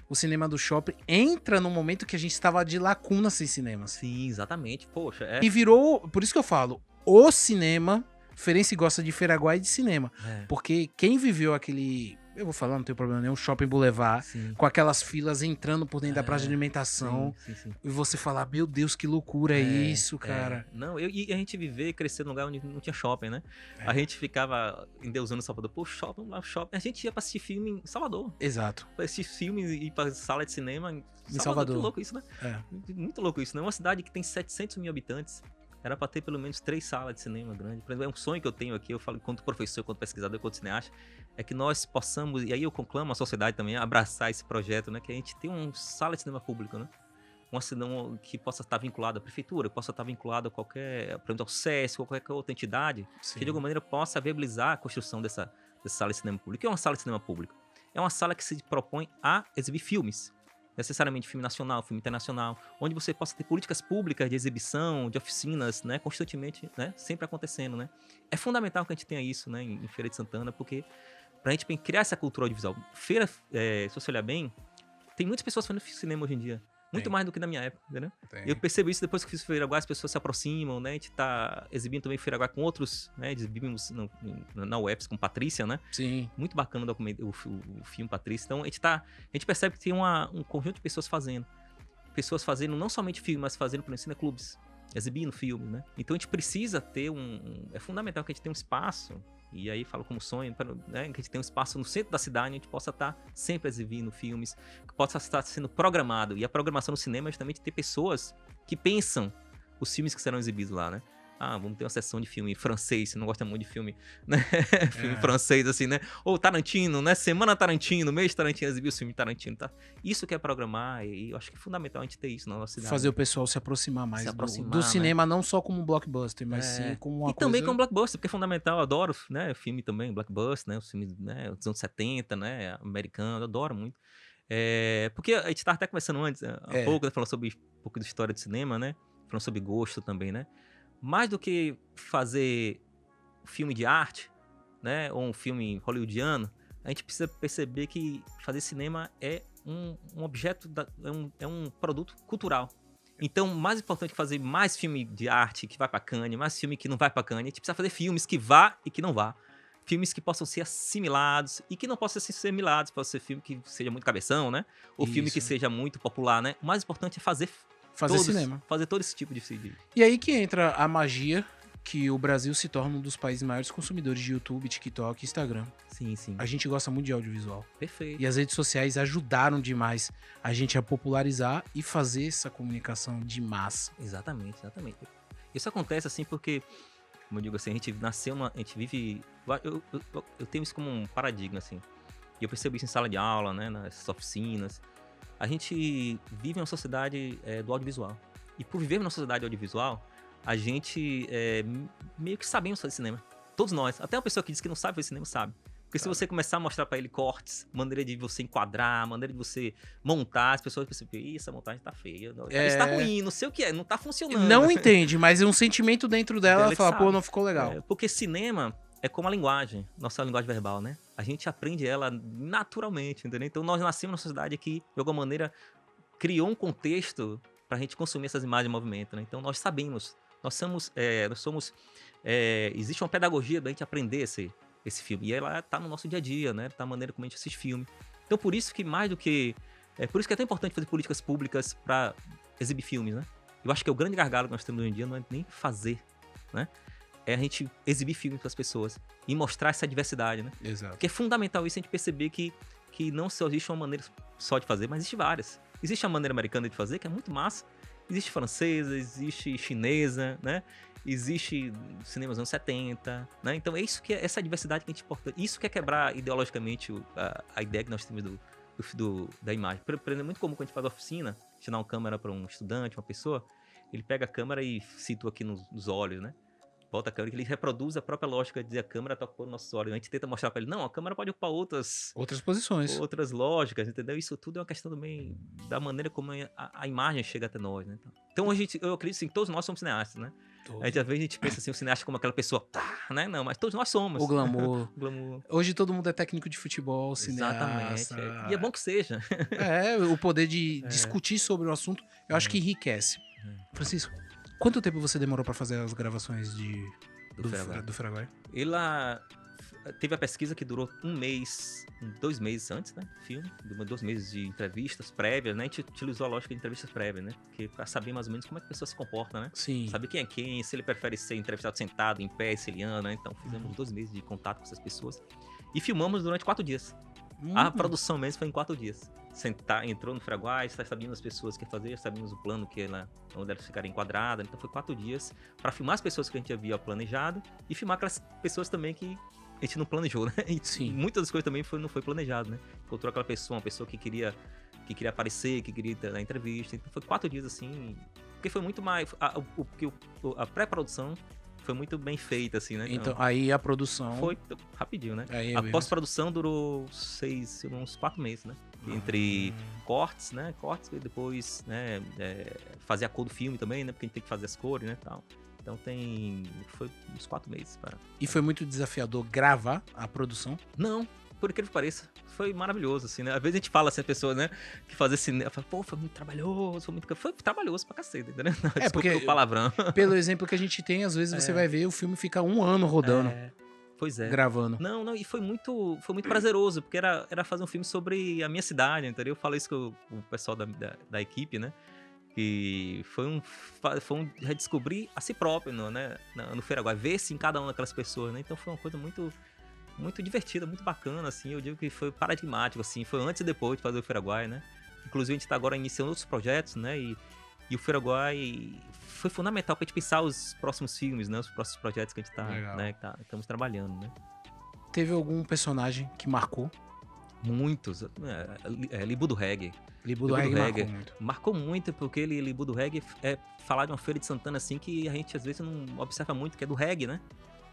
o cinema do shopping entra no momento que a gente estava de lacuna sem cinemas. Sim, exatamente. Poxa, E virou, por isso que eu falo, o cinema, Feirense gosta de Feiraguai e de cinema. Porque quem viveu aquele, eu vou falar, não tem problema nenhum, Shopping Boulevard, com aquelas filas entrando por dentro da praça de alimentação, sim. e você falar, meu Deus, que loucura é isso, cara. Não, e a gente viver e crescer num lugar onde não tinha shopping, né? A gente ficava endeusando Salvador, pô, shopping. A gente ia pra assistir filme em Salvador. Exato. Pra assistir filme e ir pra sala de cinema em Salvador. Que louco isso, né? Muito louco isso, né? Uma cidade que tem 700 mil habitantes. Era pra ter pelo menos 3 salas de cinema grandes. Por exemplo, é um sonho que eu tenho aqui, eu falo enquanto professor, enquanto pesquisador, enquanto cineasta, é que nós possamos, e aí eu conclamo a sociedade também a abraçar esse projeto, né? Que a gente tenha uma sala de cinema pública, né? Uma cinema que possa estar vinculada à prefeitura, que possa estar vinculada a qualquer, por exemplo, ao SESC ou qualquer outra entidade, que de alguma maneira possa viabilizar a construção dessa sala de cinema pública. O que é uma sala de cinema pública? É uma sala que se propõe a exibir filmes. Necessariamente filme nacional, filme internacional, onde você possa ter políticas públicas de exibição, de oficinas, né, constantemente, né, sempre acontecendo, né. É fundamental que a gente tenha isso, né, em Feira de Santana, porque pra gente criar essa cultura audiovisual. Feira, se você olhar bem, tem muitas pessoas fazendo cinema hoje em dia. Muito mais do que na minha época, entendeu? Eu percebo isso depois que fiz Feiraguai, as pessoas se aproximam, né? A gente tá exibindo também Feiraguai com outros, né? Exibimos na UEPS com Patrícia, né? Sim. Muito bacana o filme Patrícia. Então a gente percebe que tem um conjunto de pessoas fazendo. Pessoas fazendo não somente filme, mas fazendo, por exemplo, cineclubes, exibindo filme, né? Então a gente precisa ter é fundamental que a gente tenha um espaço. E aí falo como sonho, né, que a gente tenha um espaço no centro da cidade, onde a gente possa estar sempre exibindo filmes, que possa estar sendo programado. E a programação no cinema é justamente ter pessoas que pensam os filmes que serão exibidos lá, né? Vamos ter uma sessão de filme francês, você não gosta muito de filme, né? Filme francês, assim, né? Ou Tarantino, né? Semana Tarantino, mês Tarantino, exibir o filme Tarantino, tá? Isso que é programar, e eu acho que é fundamental a gente ter isso na nossa cidade. Fazer o pessoal se aproximar mais do né? cinema, não só como um blockbuster, mas sim como uma coisa... também como blockbuster, porque é fundamental, eu adoro, né? Filme também, blockbuster, né? Os filmes, né? Dos anos 70, né? Americano, eu adoro muito. Porque a gente estava até conversando antes, há pouco, né? Falando sobre um pouco de história do cinema, né? Falando sobre gosto também, né? Mais do que fazer filme de arte, né, ou um filme hollywoodiano, a gente precisa perceber que fazer cinema é um objeto, é um produto cultural. Então, mais importante que fazer mais filme de arte que vai pra Cannes, mais filme que não vai pra Cannes, a gente precisa fazer filmes que vá e que não vá. Filmes que possam ser assimilados e que não possam ser assimilados. Pode ser filme que seja muito cabeção, né? Ou filme que Isso. seja muito popular, né? O mais importante é fazer cinema. Fazer todo esse tipo de CD. E aí que entra a magia que o Brasil se torna um dos países maiores consumidores de YouTube, TikTok e Instagram. Sim, sim. A gente gosta muito de audiovisual. Perfeito. E as redes sociais ajudaram demais a gente a popularizar e fazer essa comunicação de massa. Exatamente, exatamente. Isso acontece assim porque, como eu digo assim, a gente vive... Eu tenho isso como um paradigma, assim. E eu percebo isso em sala de aula, né, nas oficinas. A gente vive uma sociedade do audiovisual. E por viver numa sociedade audiovisual, a gente meio que sabemos fazer cinema. Todos nós. Até uma pessoa que diz que não sabe fazer cinema, sabe. Porque se você começar a mostrar pra ele cortes, maneira de você enquadrar, maneira de você montar, as pessoas percebem, ih, essa montagem tá feia, isso tá ruim, não sei o que é, não tá funcionando. Não entende, mas é um sentimento dentro dela, ela fala, pô, não ficou legal. Porque cinema é como a linguagem, nossa linguagem verbal, né? A gente aprende ela naturalmente, entendeu? Então nós nascemos numa sociedade que, de alguma maneira, criou um contexto pra gente consumir essas imagens em movimento, né? Então nós sabemos, existe uma pedagogia da gente aprender esse filme. E ela tá no nosso dia a dia, né? Tá a maneira como a gente assiste filme. Então, por isso que mais do que... por isso que é tão importante fazer políticas públicas para exibir filmes, né? Eu acho que o grande gargalo que nós temos hoje em dia não é nem fazer, né? É a gente exibir filmes para as pessoas e mostrar essa diversidade, né? Exato. Porque é fundamental isso a gente perceber que não só existe uma maneira só de fazer, mas existe várias. Existe a maneira americana de fazer, que é muito massa. Existe francesa, existe chinesa, né? Existe cinema dos anos 70, né? Então é isso que é essa diversidade que a gente importa. Isso que é quebrar ideologicamente a ideia que nós temos da imagem. Por exemplo, é muito comum quando a gente faz oficina, a gente dá uma câmera para um estudante, uma pessoa, ele pega a câmera e situa aqui nos olhos, né? Volta a câmera, que ele reproduz a própria lógica de dizer a câmera toca nos nossos olhos. A gente tenta mostrar para ele, não, a câmera pode ocupar outras posições. Outras lógicas, entendeu? Isso tudo é uma questão também da maneira como a imagem chega até nós, né? Então eu acredito assim, que todos nós somos cineastas, né? Às vezes a gente pensa assim, o cineasta como aquela pessoa, né? Não, mas todos nós somos. O glamour. O glamour. Hoje todo mundo é técnico de futebol, cineasta. Exatamente. E é bom que seja. O poder de discutir sobre o assunto, eu acho que enriquece. Francisco, quanto tempo você demorou pra fazer as gravações do Feraguai? Ela teve a pesquisa que durou 2 meses antes, né? Filme, 2 meses de entrevistas prévias, né? A gente utilizou a lógica de entrevistas prévias, né? Porque pra saber mais ou menos como é que a pessoa se comporta, né? Sim. Saber quem é quem, se ele prefere ser entrevistado sentado, em pé, se ele anda, né? Então fizemos 2 meses de contato com essas pessoas e filmamos durante 4 dias. A produção mesmo foi em 4 dias. Entrou no Feraguai, sabíamos as pessoas que ia fazer, sabíamos o plano onde elas ficariam enquadradas. Então foi 4 dias para filmar as pessoas que a gente havia planejado e filmar aquelas pessoas também que a gente não planejou, né? Sim. Muitas das coisas também não foi planejado, né? Encontrou aquela pessoa, uma pessoa que queria aparecer, que queria dar entrevista. Então foi 4 dias assim, porque foi muito mais... A pré-produção foi muito bem feita, assim, né? Então aí a produção... Foi rapidinho, né? A pós-produção durou uns 4 meses, né? Entre cortes, né? Cortes e depois, né? Fazer a cor do filme também, né? Porque a gente tem que fazer as cores, né? Tal. Então foi uns 4 meses. E foi muito desafiador gravar a produção? Não, por incrível que pareça. Foi maravilhoso, assim, né? Às vezes a gente fala assim, as pessoas, né? Que fazem cinema, fala, pô, foi muito trabalhoso, foi trabalhoso pra cacete, entendeu? Não, porque o palavrão. Pelo exemplo que a gente tem, às vezes você vai ver, o filme fica 1 ano rodando. Pois é. Gravando. Não, e foi muito prazeroso, porque era fazer um filme sobre a minha cidade, entendeu? Eu falei isso com o pessoal da equipe, né? Que foi um redescobrir a si próprio, né? No Feraguai, ver-se em cada uma daquelas pessoas, né? Então foi uma coisa muito, muito divertida, muito bacana, assim. Eu digo que foi paradigmático, assim. Foi antes e depois de fazer o Feraguai, né? Inclusive a gente tá agora iniciando outros projetos, né? E o Feraguai foi fundamental pra gente pensar os próximos filmes, né? Os próximos projetos que a gente tá, né? Estamos trabalhando, né? Teve algum personagem que marcou? Muitos. Libu do Reggae. Libu do Reggae marcou muito, porque Libu do Reggae é falar de uma feira de Santana, assim, que a gente às vezes não observa muito, que é do reggae, né?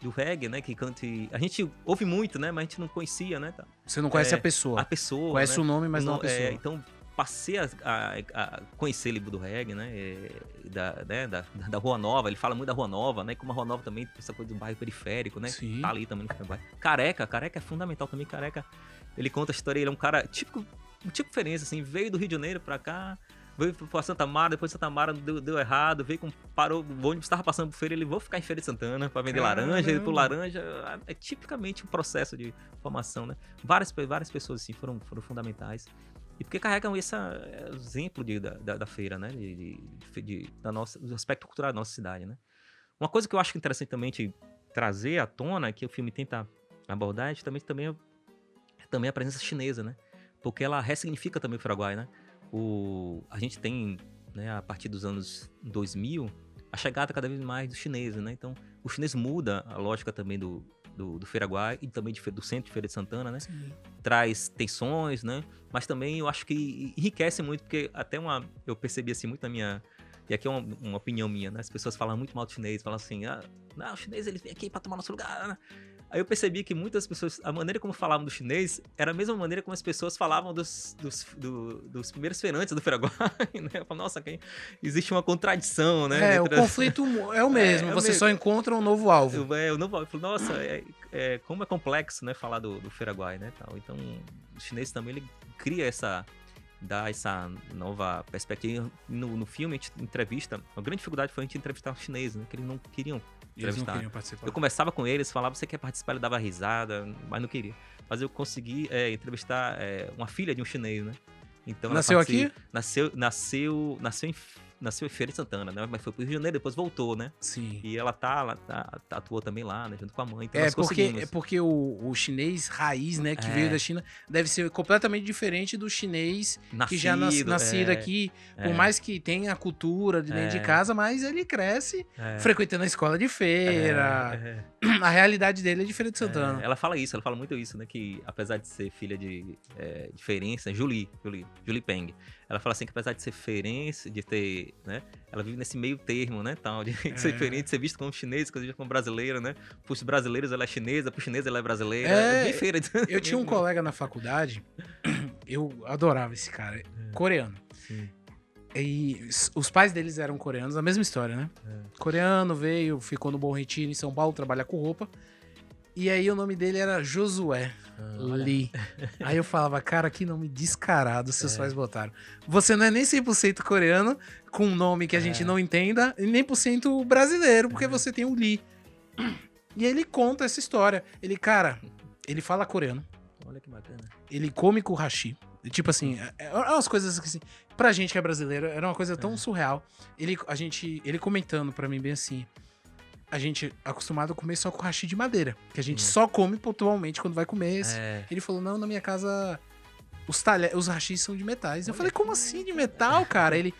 Do reggae, né? Que cante... A gente ouve muito, né? Mas a gente não conhecia, né? Você não conhece a pessoa. A pessoa, conhece, né? O nome, mas não a pessoa. Então, passei a conhecer Libu do Reggae, né? Da Rua Nova. Ele fala muito da Rua Nova, né? Como a Rua Nova também, essa coisa do bairro periférico, né? Sim. Tá ali também no Feraguai. Careca é fundamental também. Careca, ele conta a história, ele é um cara tipo diferença, assim, veio do Rio de Janeiro pra cá, veio pra Santa Mara, depois de Santa Mara deu errado, parou, o ônibus estava passando por feira, ele vou ficar em Feira de Santana pra vender laranja, ele por laranja, é tipicamente um processo de formação, né? Várias pessoas, assim, foram fundamentais. E porque carregam esse exemplo da feira, né? Do aspecto cultural da nossa cidade, né? Uma coisa que eu acho interessante também trazer à tona, que o filme tenta abordar, é também a presença chinesa, né? Porque ela ressignifica também o Paraguai, né? A gente tem, né, a partir dos anos 2000, a chegada cada vez mais dos chineses, né? Então, o chinês muda a lógica também do Paraguai e também do centro de Feira de Santana, né? Sim. Traz tensões, né? Mas também eu acho que enriquece muito, porque eu percebi assim muito na minha... E aqui é uma opinião minha, né? As pessoas falam muito mal do chinês, falam assim, não, o chinês ele vem aqui pra tomar nosso lugar, né? Aí eu percebi que muitas pessoas, a maneira como falavam do chinês era a mesma maneira como as pessoas falavam dos primeiros feirantes do Paraguai, né? Eu falo, nossa, existe uma contradição, né? O conflito é o mesmo, você só encontra um novo alvo. O novo alvo. Eu falo, nossa, como é complexo, né, falar do Paraguai, né? Tal. Então, o chinês também, ele cria dá essa nova perspectiva. No filme, a gente entrevista, a grande dificuldade foi a gente entrevistar os chineses, né? Que eles não queriam Eles não queriam participar. Eu conversava com eles, falava, você quer participar? Ele dava risada, mas não queria. Mas eu consegui entrevistar uma filha de um chinês, né? Então, nasceu aqui? Nasceu em Feira de Santana, né? Mas foi pro Rio de Janeiro, depois voltou, né? Sim. E ela atuou também lá, né? Junto com a mãe. Então porque o chinês raiz, né, que veio da China, deve ser completamente diferente do chinês que já nascido aqui. Por mais que tenha a cultura de dentro de casa, mas ele cresce frequentando a escola de feira. A realidade dele é de Feira de Santana. Ela fala muito isso, né? Que apesar de ser filha de feirense, Julie Peng. Ela fala assim que apesar de ser feirense, de ter, né? Ela vive nesse meio termo, né? Tal, de ser feirense, de ser visto como chinês, como brasileiro, né? Pros brasileiros ela é chinesa, pros chineses ela é brasileira. É bem feira. Eu tinha um colega na faculdade, eu adorava esse cara, coreano. Sim. E os pais deles eram coreanos, a mesma história, né? Coreano veio, ficou no Bom Retiro, em São Paulo, trabalha com roupa. E aí o nome dele era Josué Lee. Aí eu falava, cara, que nome descarado seus pais botaram. Você não é nem 100% coreano, com um nome que a gente não entenda, e nem por cento brasileiro, porque você tem o Lee. E ele conta essa história. Ele fala coreano. Olha que bacana. Ele come com hashi. Tipo assim, é umas coisas assim, pra gente que é brasileiro, era uma coisa tão surreal. Ele comentando pra mim bem assim, a gente é acostumado a comer só com hashi de madeira, que a gente só come pontualmente quando vai comer esse. Ele falou, não, na minha casa os hashis são de metais. Eu falei, como assim de metal, cara? Ele,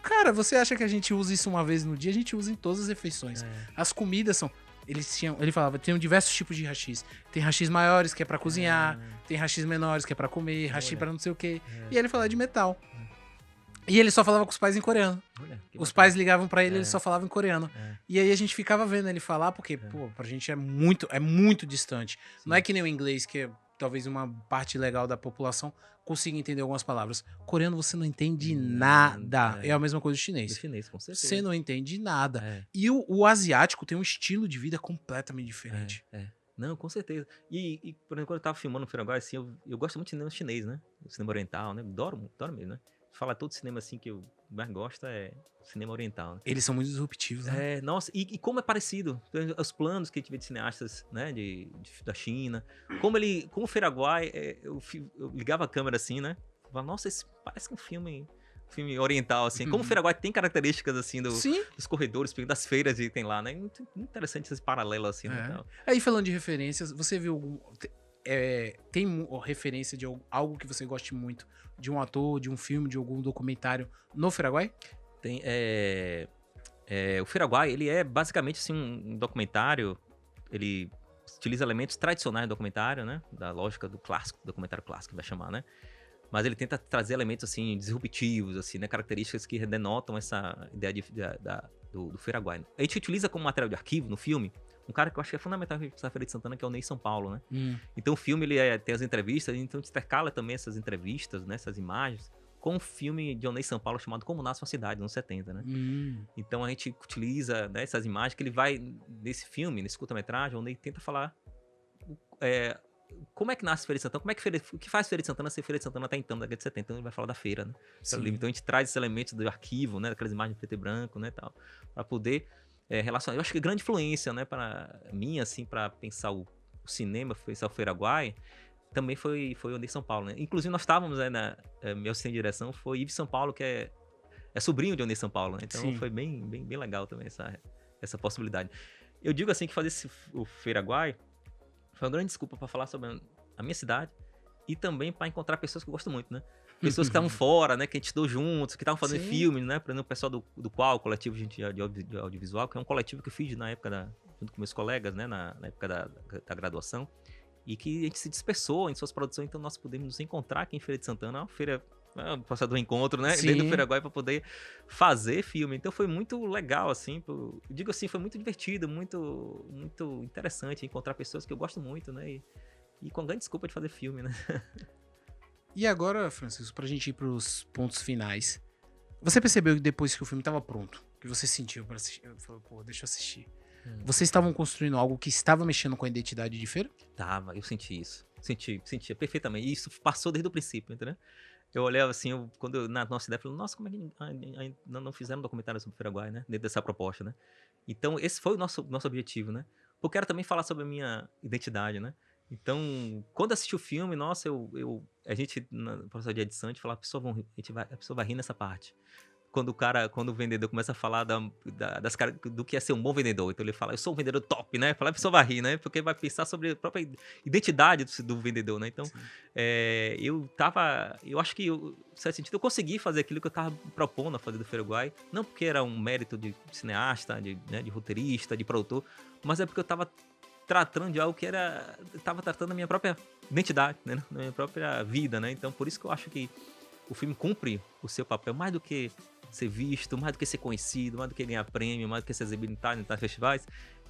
cara, você acha que a gente usa isso uma vez no dia? A gente usa em todas as refeições. As comidas são... Ele falava, tem diversos tipos de hashis. Tem hashis maiores, que é pra cozinhar. Tem hashis menores, que é pra comer. Hashi pra não sei o quê. E ele falava de metal. E ele só falava com os pais em coreano. Os pais ligavam pra ele, ele só falava em coreano. E aí a gente ficava vendo ele falar, porque, pô, pra gente é muito distante. Sim. Não é que nem o inglês, que é talvez uma parte legal da população consiga entender algumas palavras. Coreano você não entende nada. É a mesma coisa do chinês. Do chinês, com certeza. Você não entende nada. E o asiático tem um estilo de vida completamente diferente. Não, com certeza. E por exemplo, quando eu tava filmando no Paraguai, assim, eu gosto muito de cinema chinês, né? O cinema oriental, né? Adoro mesmo, né? Falar todo cinema assim que eu mais gosto é cinema oriental. Né? Eles são muito disruptivos, né? Nossa, e como é parecido. Os planos que a gente vê de cineastas, né, da China. Como o Paraguai, eu ligava a câmera assim, né? Falava, nossa, esse parece um filme oriental, assim. Como o Paraguai tem características, assim, dos corredores, das feiras que tem lá, né? Muito interessante esse paralelo, assim, né? Tal. Aí, falando de referências, você viu algum... tem referência de algo que você goste muito? De um ator, de um filme, de algum documentário no Paraguai? Tem, o Paraguai, ele é basicamente assim, um documentário, ele utiliza elementos tradicionais do documentário, né? Da lógica do documentário clássico, vai chamar, né? Mas ele tenta trazer elementos, assim, disruptivos, assim, né? Características que denotam essa ideia do Paraguai. A gente utiliza como material de arquivo no filme um cara que eu acho que é fundamental na Feira de Santana, que é o Ney São Paulo, né? Então o filme, ele tem as entrevistas, então intercala também essas entrevistas, né, essas imagens, com um filme de Ney São Paulo chamado Como Nasce uma Cidade, nos 70, né? Então a gente utiliza, né, essas imagens que ele vai, nesse filme, nesse curta-metragem, o Ney tenta falar como é que nasce Feira de Santana? O que faz Feira de Santana ser Feira de Santana até então, da década de 70? Então, a gente vai falar da feira, né? Sim. Então, a gente traz esses elementos do arquivo, né? Aquelas imagens preto e branco, né? Tal, para poder relacionar. Eu acho que grande influência, né? Para mim, assim, para pensar o cinema, pensar o Feiraguai, também foi o Ney São Paulo, né? Inclusive, nós estávamos, meu assistente de direção foi Yves São Paulo, que é sobrinho de Onei São Paulo, né? Então, Sim. foi bem legal também essa possibilidade. Eu digo assim que fazer o Feiraguai foi uma grande desculpa para falar sobre a minha cidade e também para encontrar pessoas que eu gosto muito, né? Pessoas que estavam fora, né? Que a gente estudou juntos, que estavam fazendo Sim. filmes, né? Por exemplo, o pessoal do Qual, o coletivo de audiovisual, que é um coletivo que eu fiz na época junto com meus colegas, né? Na época da graduação. E que a gente se dispersou em suas produções, então nós pudemos nos encontrar aqui em Feira de Santana, uma feira, passar do encontro, né? Sim. Dentro do Feiraguai para poder fazer filme. Então foi muito legal, assim, eu digo assim, foi muito divertido, muito, muito interessante encontrar pessoas que eu gosto muito, né? E com grande desculpa de fazer filme, né? E agora, Francisco, pra gente ir pros pontos finais. Você percebeu que depois que o filme tava pronto, que você sentiu pra assistir, eu falei, pô, deixa eu assistir. Vocês estavam construindo algo que estava mexendo com a identidade de feira? Eu senti isso. Sentia perfeitamente. E isso passou desde o princípio, entendeu? Eu olhava assim, na nossa ideia, falei, nossa, como é que não fizeram um documentário sobre o Feiraguai, né? Dentro dessa proposta, né? Então, esse foi o nosso objetivo, né? Porque era também falar sobre a minha identidade, né? Então, quando assisti o filme, nossa, a gente, no processo de edição, a gente fala, a pessoa vai rir nessa parte. Quando o vendedor começa a falar do que é ser um bom vendedor, então ele fala, eu sou um vendedor top, né? Fala, a pessoa vai rir, né? Porque vai pensar sobre a própria identidade do vendedor, né? Então, eu acho que, em certo sentido, eu consegui fazer aquilo que eu tava propondo a fazer do Feiraguai, não porque era um mérito de cineasta, de roteirista, de produtor, mas é porque eu tava tratando de algo que tava tratando da minha própria identidade, né? Da minha própria vida, né? Então, por isso que eu acho que o filme cumpre o seu papel mais do que ser visto, mais do que ser conhecido, mais do que ganhar prêmio, mais do que ser exibido em festivais,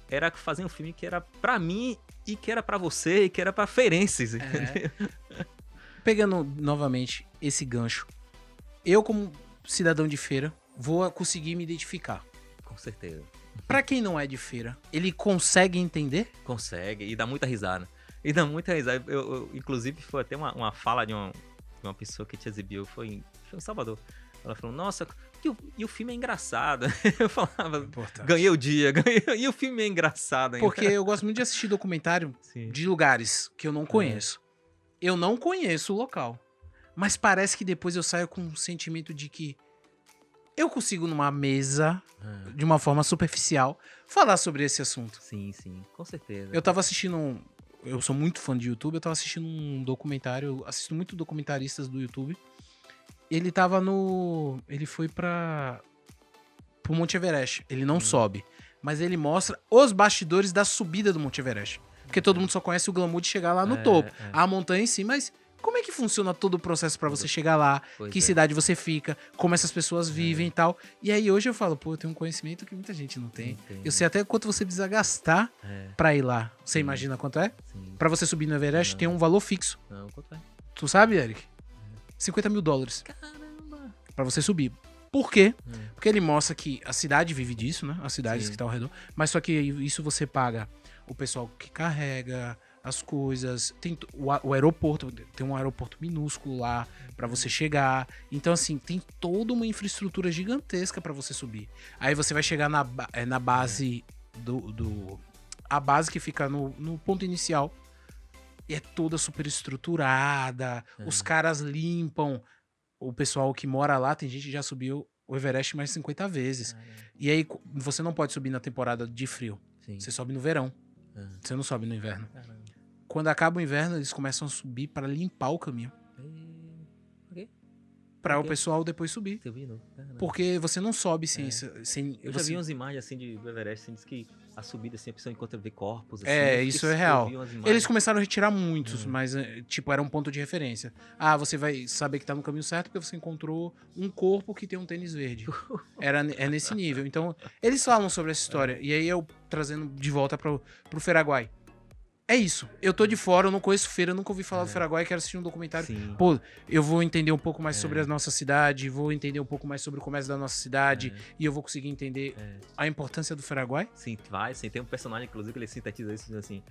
era fazer um filme que era pra mim e que era pra você e que era pra feirenses. Pegando novamente esse gancho, eu como cidadão de feira vou conseguir me identificar. Com certeza. Pra quem não é de feira, ele consegue entender? Consegue, e dá muita risada. Eu, inclusive, foi até uma fala de uma pessoa que te exibiu, foi em Salvador. Ela falou, nossa, e o filme é engraçado. Eu falava, Importante. ganhei o dia, e o filme é engraçado ainda. Porque eu gosto muito de assistir documentário Sim. de lugares que eu não conheço. Eu não conheço o local. Mas parece que depois eu saio com um sentimento de que eu consigo, numa mesa, de uma forma superficial, falar sobre esse assunto. Sim, com certeza. Eu tava assistindo eu sou muito fã de YouTube, eu tava assistindo um documentário, eu assisto muito documentaristas do YouTube. Ele foi pro Monte Everest. Ele não sobe, mas ele mostra os bastidores da subida do Monte Everest. Porque todo mundo só conhece o glamour de chegar lá no topo, a montanha em si, mas como é que funciona todo o processo pra você chegar lá, que cidade você fica, como essas pessoas vivem e tal. E aí hoje eu falo, pô, eu tenho um conhecimento que muita gente não tem. Eu sei até quanto você precisa gastar pra ir lá. Você imagina quanto é? Sim. Pra você subir no Everest tem um valor fixo. Não, quanto é? Tu sabe, Eric? $50 mil. Caramba! Pra você subir. Por quê? Porque ele mostra que a cidade vive disso, né? As cidades que estão ao redor. Mas só que isso você paga o pessoal que carrega as coisas. Tem o aeroporto, tem um aeroporto minúsculo lá pra você chegar. Então, assim, tem toda uma infraestrutura gigantesca pra você subir. Aí você vai chegar na base a base que fica no ponto inicial. E é toda super estruturada. Os caras limpam. O pessoal que mora lá, tem gente que já subiu o Everest mais 50 vezes. E aí, você não pode subir na temporada de frio. Sim. Você sobe no verão. Você não sobe no inverno. Caramba. Quando acaba o inverno, eles começam a subir para limpar o caminho. Por quê? Pra o pessoal depois subir. Você viu, não? Caramba. Porque você não sobe sem... Eu já vi umas imagens assim do Everest, assim, diz que a subida assim, a pessoa encontra ver corpos. Assim, Isso é real. Eu vi umas imagens. Eles começaram a retirar muitos, mas, tipo, era um ponto de referência. Ah, você vai saber que tá no caminho certo porque você encontrou um corpo que tem um tênis verde. É nesse nível. Então, eles falam sobre essa história. E aí, eu trazendo de volta pro Feiraguai. É isso. Eu tô de fora, eu não conheço feira, eu nunca ouvi falar do Feiraguai, quero assistir um documentário. Sim. Pô, eu vou entender um pouco mais sobre a nossa cidade, vou entender um pouco mais sobre o comércio da nossa cidade, e eu vou conseguir entender a importância do Feiraguai. Sim, tem um personagem, inclusive, que ele sintetiza isso, diz assim,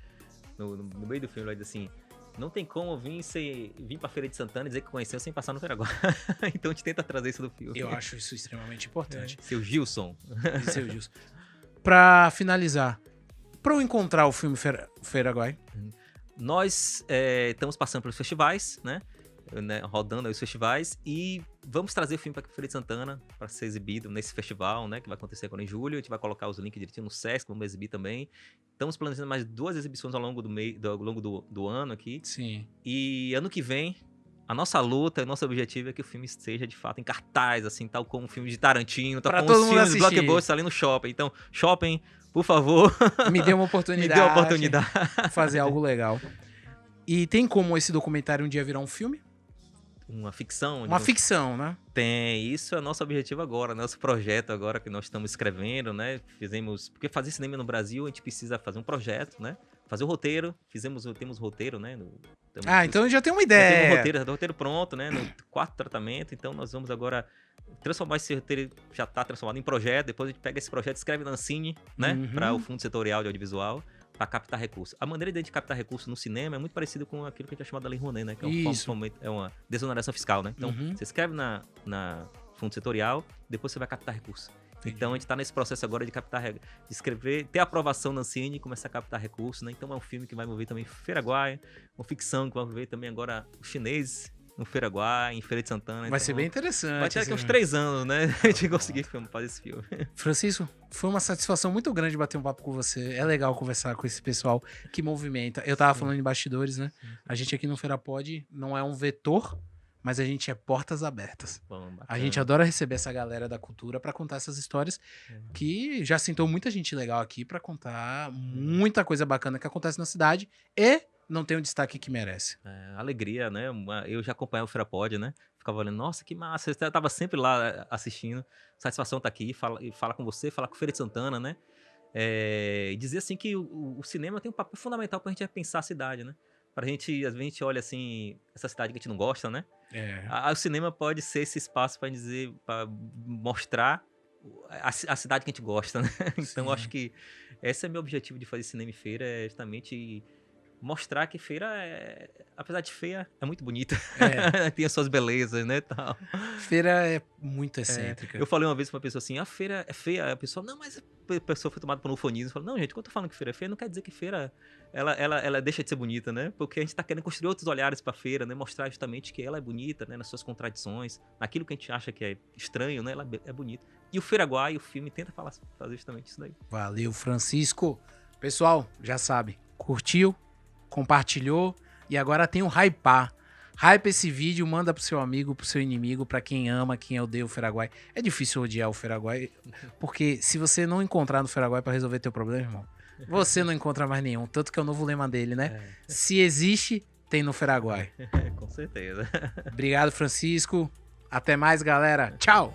no meio do filme, ele diz assim, Não tem como vir pra Feira de Santana e dizer que conheceu sem passar no Feraguai. Então a gente tenta trazer isso do filme. Eu acho isso extremamente importante. Seu Gilson. Seu Gilson. Pra finalizar, pra eu encontrar o filme Feraguai, Nós estamos passando pelos festivais, né? Rodando aí os festivais e vamos trazer o filme para Feira de Santana para ser exibido nesse festival, né? Que vai acontecer agora em julho. A gente vai colocar os links direitinho no Sesc, vamos exibir também. Estamos planejando mais 2 exibições ao longo do ano aqui. sim. E ano que vem, a nossa luta, nosso objetivo é que o filme esteja de fato em cartaz, assim, tal como o filme de Tarantino, tal Pra como todo os mundo filmes de assistir. blockbuster ali no shopping. Então, shopping, por favor, Me deu uma me oportunidade. dê a oportunidade. Fazer algo legal. E tem como esse documentário um dia virar um filme? Uma ficção. Uma ficção, né? Tem, isso é nosso objetivo agora, nosso projeto agora que nós estamos escrevendo, né? Porque fazer cinema no Brasil, a gente precisa fazer um projeto, né? Fazer o roteiro, temos roteiro, né? Então já tem uma Já ideia. tem um roteiro pronto, né? No 4º tratamento, então nós vamos agora transformar esse roteiro, já está transformado em projeto, depois a gente pega esse projeto e escreve na Ancine, né? Uhum. Para o Fundo Setorial de Audiovisual, para captar recursos. A maneira de a gente captar recursos no cinema é muito parecido com aquilo que a gente chama da Lei Rouanet, né? Que é uma desoneração fiscal, né? Então, você escreve na Fundo Setorial, depois você vai captar recursos. Entendi. Então a gente está nesse processo agora de captar, de escrever, ter aprovação na Ancine e começar a captar recursos, né? Então é um filme que vai envolver também Feraguai, uma ficção que vai envolver também agora os chineses no Feraguai, em Feira de Santana. Vai então, ser bem interessante. vai ter esse aqui uns filme. 3 anos, né? A gente conseguir fazer esse filme. Francisco, foi uma satisfação muito grande bater um papo com você. É legal conversar com esse pessoal que movimenta. Eu tava falando em bastidores, né? A gente aqui no Ferapod não é um vetor, mas a gente é portas abertas. Bom, A bacana. gente adora receber essa galera da cultura pra contar essas histórias que já sentou muita gente legal aqui pra contar muita coisa bacana que acontece na cidade e não tem o destaque que merece. Alegria, né? Eu já acompanhava o Ferapod, né? Ficava olhando, nossa, que massa. Eu tava sempre lá assistindo. Satisfação tá aqui, falar com você, falar com o Feira de Santana, né? E dizer assim que o cinema tem um papel fundamental pra gente pensar a cidade, né? Pra gente, às vezes a gente olha assim, essa cidade que a gente não gosta, né? O cinema pode ser esse espaço pra dizer, pra mostrar a cidade que a gente gosta, né? Então, eu acho que esse é meu objetivo de fazer cinema e feira, é justamente mostrar que feira, apesar de feia, é muito bonita. Tem as suas belezas, né, tal. Feira é muito excêntrica. Eu falei uma vez pra uma pessoa assim, a feira é feia. A pessoa, não, mas a pessoa foi tomada por um ufonismo. Eu falei, não, gente, quando eu tô falando que feira é feia, não quer dizer que feira, ela deixa de ser bonita, né? Porque a gente tá querendo construir outros olhares pra feira, né? Mostrar justamente que ela é bonita, né? Nas suas contradições, naquilo que a gente acha que é estranho, né? Ela é bonita. E o Feraguai, o filme, tenta fazer justamente isso daí. Valeu, Francisco. Pessoal, já sabe, curtiu, compartilhou e agora tem um hypar. Hype esse vídeo, manda pro seu amigo, pro seu inimigo, pra quem ama, quem odeia o Feraguai. É difícil odiar o Feraguai, porque se você não encontrar no Feraguai pra resolver teu problema, irmão, você não encontra mais nenhum. Tanto que é o novo lema dele, né? Se existe, tem no Feraguai. Com certeza. Obrigado, Francisco. Até mais, galera. Tchau!